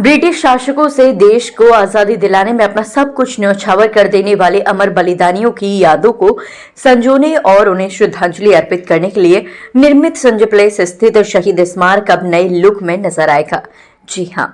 British शासकों से देश को आजादी दिलाने में अपना सब कुछ न्यौछावर कर देने वाले अमर बलिदानियों की यादों को संजोने और उन्हें श्रद्धांजलि अर्पित करने के लिए निर्मित संजय प्लेस स्थित शहीद स्मारक अब नए लुक में नजर आएगा। जी हां,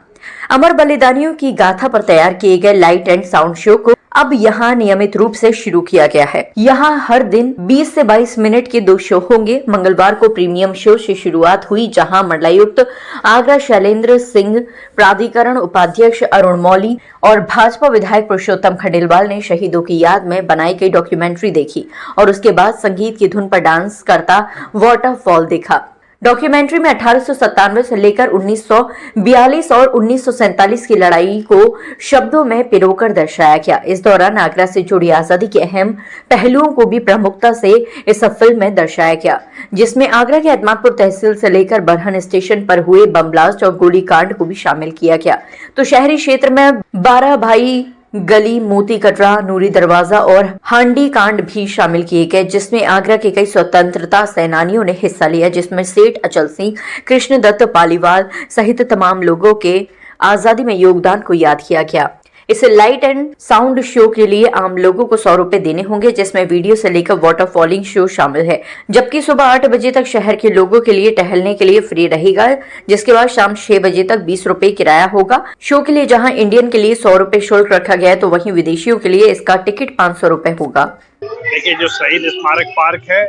अमर बलिदानियों की गाथा पर तैयार किए गए लाइट एंड साउंड शो को अब यहां नियमित रूप से शुरू किया गया है। यहां हर दिन 20 से 22 मिनट के 2 शो होंगे। मंगलवार को प्रीमियम शो से शुरुआत हुई, जहां मंडलायुक्त आगरा शैलेंद्र सिंह, प्राधिकरण उपाध्यक्ष अरुण मौली और भाजपा विधायक पुरुषोत्तम खंडेलवाल ने शहीदों की याद में बनाई गई डॉक्यूमेंट्री देखी और उसके बाद संगीत की धुन पर डांस करता वाटरफॉल देखा। डॉक्यूमेंट्री में 1897 से लेकर 1942 और 1947 की लड़ाई को शब्दों में पिरोकर दर्शाया गया। इस दौरान आगरा से जुड़ी आजादी के अहम पहलुओं को भी प्रमुखता से इस फिल्म में दर्शाया गया, जिसमें आगरा के अहमदपुर तहसील से लेकर बरहन स्टेशन पर हुए बम ब्लास्ट और गोलीकांड को भी शामिल किया गया। तो शहरी क्षेत्र में 12 भाई गली, मोती कटरा, नूरी दरवाजा और हांडी कांड भी शामिल किए गए, जिसमें आगरा के कई स्वतंत्रता सेनानियों ने हिस्सा लिया, जिसमें सेठ अचल सिंह, कृष्णदत्त पालीवाल सहित तमाम लोगों के आजादी में योगदान को याद किया गया। इस लाइट एंड साउंड शो के लिए आम लोगों को 100 रुपए देने होंगे, जिसमें वीडियो से लेकर वाटरफॉलिंग शो शामिल है, जबकि सुबह 8 बजे तक शहर के लोगों के लिए टहलने के लिए फ्री रहेगा, जिसके बाद शाम 6 बजे तक 20 रुपए किराया होगा। शो के लिए जहां इंडियन के लिए 100 रुपए शुल्क रखा गया है, तो वहीं विदेशियों के लिए इसका टिकट 500 रुपए होगा। देखिए, जो शहीद स्मारक पार्क है,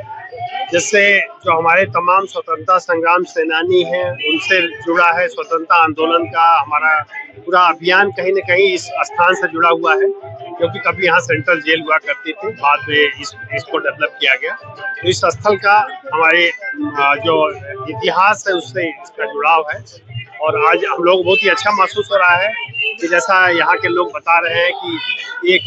जिससे जो हमारे तमाम स्वतंत्रता संग्राम सेनानी हैं उनसे जुड़ा है, स्वतंत्रता आंदोलन का हमारा पूरा अभियान कहीं न कहीं इस स्थान से जुड़ा हुआ है, क्योंकि कभी यहाँ सेंट्रल जेल हुआ करती थी, बाद में इसको डेवलप किया गया। तो इस स्थल का हमारे जो इतिहास है उससे इसका जुड़ाव है और आज हम लोग बहुत ही अच्छा महसूस हो रहा है कि जैसा यहाँ के लोग बता रहे हैं कि एक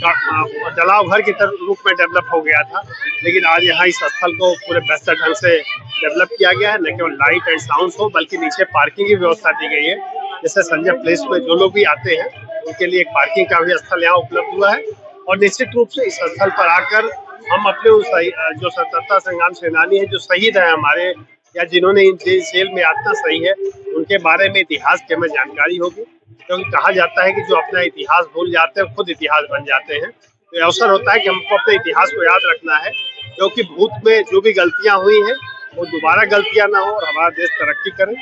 जलाव घर के रूप में डेवलप हो गया था, लेकिन आज यहाँ इस स्थल को पूरे बेहतर ढंग से डेवलप किया गया है। न केवल लाइट एंड साउंड हो, बल्कि नीचे पार्किंग की व्यवस्था दी गई है। जैसे संजय प्लेस में जो लोग भी आते हैं उनके लिए एक पार्किंग का भी स्थल यहाँ उपलब्ध हुआ है और निश्चित रूप से इस स्थल पर आकर हम अपने उस जो स्वतंत्रता संग्राम सेनानी है, जो शहीद है हमारे, या जिन्होंने इन जेल में आत्मा सही है, उनके बारे में इतिहास की हमें जानकारी होगी, क्योंकि कहा जाता है कि जो अपना इतिहास भूल जाते हैं खुद इतिहास बन जाते हैं। तो अवसर होता है कि हमको अपने इतिहास को याद रखना है, क्योंकि भूत में जो भी गलतियां हुई हैं वो दोबारा गलतियां ना हो और हमारा देश तरक्की करे।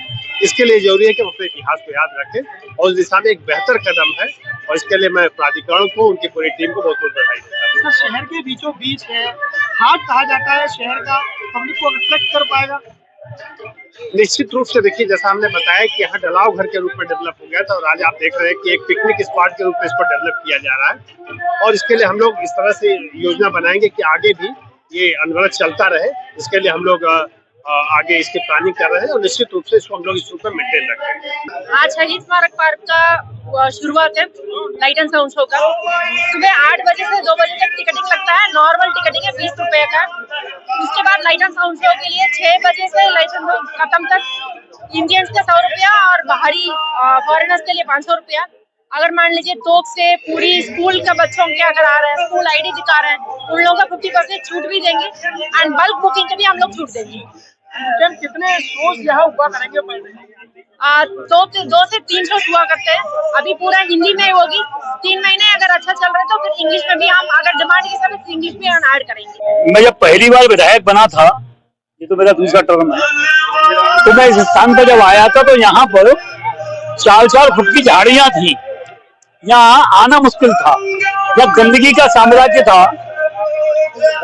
इसके लिए जरूरी है कि हम अपने इतिहास को याद रखें और उस दिशा में एक बेहतर कदम है और इसके लिए मैं प्राधिकरण को, उनकी पूरी टीम को बहुत बहुत बधाई देता हूँ। शहर के बीचों बीच है, हाट कहा जाता है शहर का, पब्लिक को अट्रैक्ट कर पाएगा। निश्चित रूप से देखिए, जैसा हमने बताया कि यहाँ डलाव घर के रूप में डेवलप हो गया था और आज आप देख रहे हैं कि एक पिकनिक स्पॉट के रूप में इसको डेवलप किया जा रहा है और इसके लिए हम लोग इस तरह से योजना बनाएंगे कि आगे भी ये अनवरत चलता रहे। इसके लिए हम लोग आगे इसकी प्लानिंग कर रहे हैं और निश्चित रूप से इसको हम लोग इस रूप में मेंटेन रखेंगे। आज शहीद स्मारक पार्क का शुरुआत है लाइट एंड साउंड शो का। सुबह 8 बजे से 2 बजे तक टिकटिंग लगता है, नॉर्मल टिकटिंग है 20 रुपए का। उसके बाद लाइट एंड साउंड शो के लिए 6 बजे से लाइट एंड साउंड खत्म तक इंडियंस का 100 रुपया और बाहरी फॉरेनर्स के लिए 500 रुपया। अगर मान लीजिए तोप से पूरी स्कूल के बच्चों के अगर आ रहे हैं, स्कूल आईडी दिखा रहे हैं, उन लोगों का 50% छूट भी देंगे एंड बल्क बुकिंग के भी हम लोग छूट देंगे। कितने शोज यहाँ हुआ करेंगे? 2 से 3 शो हुआ करते हैं। अभी पूरा हिंदी में होगी, 3 महीने अगर अच्छा चल रहा है तो फिर इंग्लिश में भी हम अगर डिमांड के हिसाब से इंग्लिश में ऐड करेंगे। मैं जब पहली बार विधायक बना था, ये तो मेरा दूसरा टर्म है, तो मैं इस स्थान पर जब आया था तो यहाँ पर 4-4 फुट की झाड़ियां थी, यहाँ आना मुश्किल था, जब गंदगी का साम्राज्य था।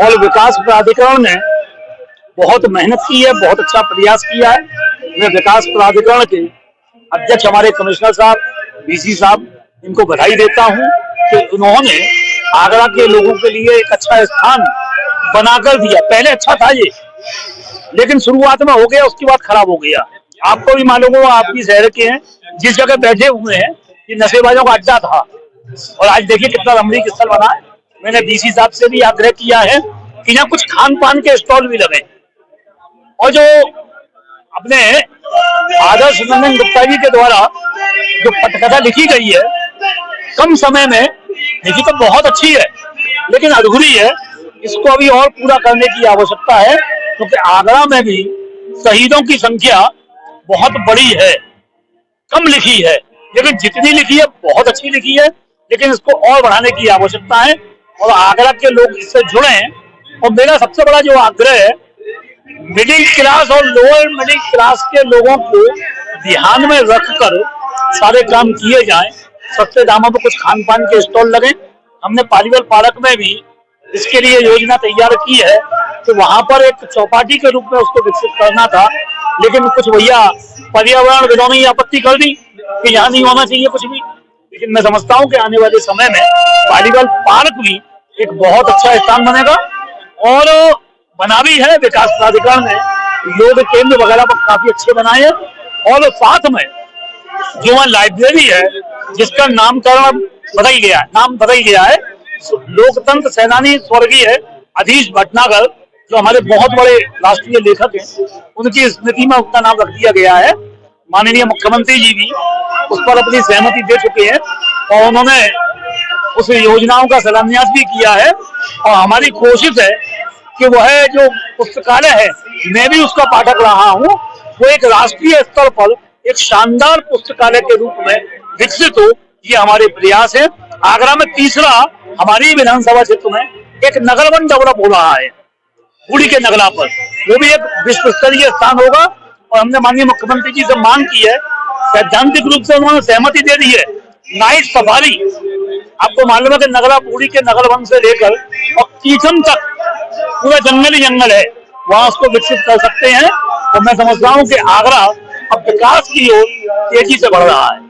और विकास प्राधिकरण ने बहुत मेहनत की है, बहुत अच्छा प्रयास किया है। मैं विकास प्राधिकरण के अध्यक्ष हमारे कमिश्नर साहब, डीसी साहब, इनको बधाई देता हूं कि उन्होंने आगरा के लोगों के लिए एक अच्छा स्थान बनाकर दिया। पहले अच्छा था ये, लेकिन शुरुआत में हो गया, उसके बाद खराब हो गया। आपको भी मालूम हो, आप भी शहर के हैं, जिस जगह बैठे हुए हैं ये नशेबाजों का अड्डा था और आज देखिए कितना रमणीक स्थल बना है। मैंने डीसी साहब से भी आग्रह किया है कि यहाँ कुछ खान पान के स्टॉल भी लगे और जो अपने आदर्श नंदन गुप्ता जी के द्वारा जो पटकथा लिखी गई है, कम समय में लिखी तो बहुत अच्छी है, लेकिन अधूरी है। इसको अभी और पूरा करने की आवश्यकता है, क्योंकि आगरा में भी शहीदों की संख्या बहुत बड़ी है, कम लिखी है। लेकिन जितनी लिखी है बहुत अच्छी लिखी है, लेकिन इसको और बढ़ाने की आवश्यकता है और आगरा के लोग इससे जुड़े। और मेरा सबसे बड़ा जो आग्रह है, मिडिल क्लास और लोअर मिडिल क्लास के लोगों को ध्यान में रखकर सारे काम किए जाएं। सस्ते दामों पर कुछ खान पान के स्टॉल लगे। हमने पालीवाल पार्क में भी इसके लिए योजना तैयार की है, तो वहां पर एक चौपाटी के रूप में उसको विकसित करना था, लेकिन कुछ भैया पर्यावरणविदों ने आपत्ति कर दी कि यहाँ नहीं होना चाहिए कुछ भी। लेकिन मैं समझता हूँ कि आने वाले समय में पालीवाल पार्क भी एक बहुत अच्छा स्थान बनेगा और बना भी है। विकास प्राधिकरण ने योग केंद्र वगैरह पर काफी अच्छे बनाए हैं और साथ में जो वहाँ लाइब्रेरी है जिसका नामकरण नाम बदल गया है, लोकतंत्र सेनानी स्वर्गीय अधीश भटनागर जो हमारे बहुत बड़े राष्ट्रीय लेखक हैं, उनकी स्मृति में उनका नाम रख दिया गया है। माननीय मुख्यमंत्री जी भी उस पर अपनी सहमति दे चुके हैं और उन्होंने उस योजनाओं का शिलान्यास भी किया है। और हमारी कोशिश है कि वह जो पुस्तकालय है, मैं भी उसका पाठक रहा हूँ, वो एक राष्ट्रीय स्तर पर एक शानदार पुस्तकालय के रूप में विकसित हो, ये हमारे प्रयास है। आगरा में तीसरा हमारी विधानसभा क्षेत्र में एक नगर वन डेवलप हो रहा है बूढ़ी के नगला पर, वो भी एक विश्व स्तरीय स्थान होगा। और हमने माननीय मुख्यमंत्री जी से मांग की है, सैद्धांतिक रूप से उन्होंने सहमति दे दी है। नाइट सफारी, आपको मालूम है कि नगला बूढ़ी के नगर वन से लेकर और कीचम तक पूरा जंगल ही जंगल है, वहां उसको विकसित कर सकते हैं। और मैं समझता हूँ कि आगरा अब विकास की ओर तेजी से बढ़ रहा है।